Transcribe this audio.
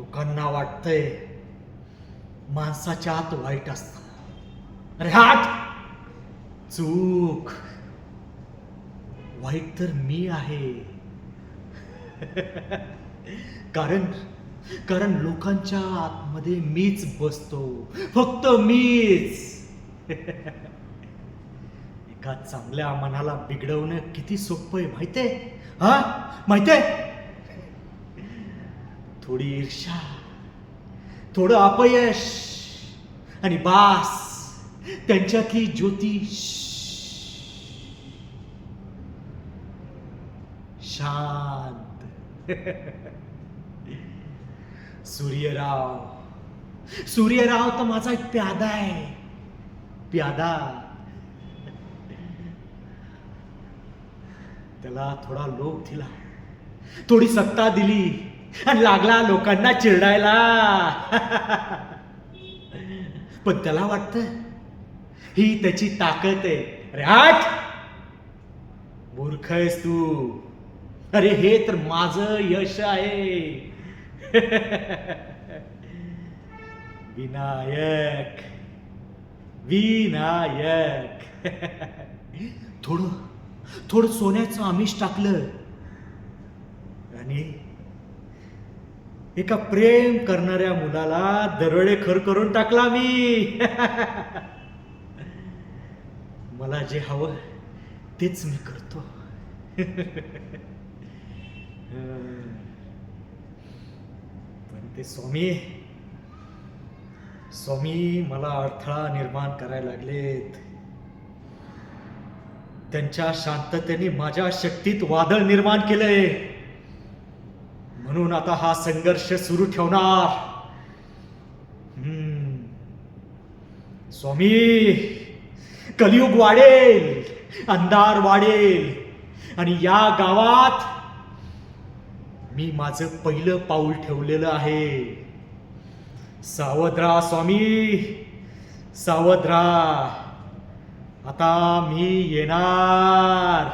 लोकांना वाटतंय माणसाच्या आत वाईट असतं. अरे हाट, चूक. वाईट तर मी आहे. कारण कारण लोकांच्या आतमध्ये मीच बसतो, फक्त मीच. एका चांगल्या मनाला बिघडवणं किती सोपं आहे माहितीये? हा, माहितीये? थोडी ईर्ष्या, थोडं अपयश आणि बास, त्यांच्यातली ज्योती शांत. सूर्यराव, सूर्यराव तर माझा एक प्यादा आहे. प्यादा. त्याला थोडा लोभ दिला, थोडी सत्ता दिली आणि लागला लोकांना चिरडायला. पण त्याला वाटतं ही त्याची ताकद आहे. अरे आठ, मूर्ख आहेस तू. अरे हे तर माझं यश आहे. विनायक, विनायक. थोडं थोडं सोन्याचं आमिष टाकलं आणि एका प्रेम करणाऱ्या मुलाला दरोडेखोर करून टाकला मी. मला जे हवं तेच मी करतो. पण ते स्वामी मला अडथळा निर्माण करायला लागलेत. त्यांच्या शांततेने माझ्या शक्तीत वादळ निर्माण केलंय. म्हणून आता हा संघर्ष सुरू ठेवणार. स्वामी, कलियुग वाढेल, अंधार वाढेल आणि या गावात मी माझं पहिलं पाऊल ठेवलेलं आहे. सावध राहा स्वामी, सावध राहा. आता मी येणार.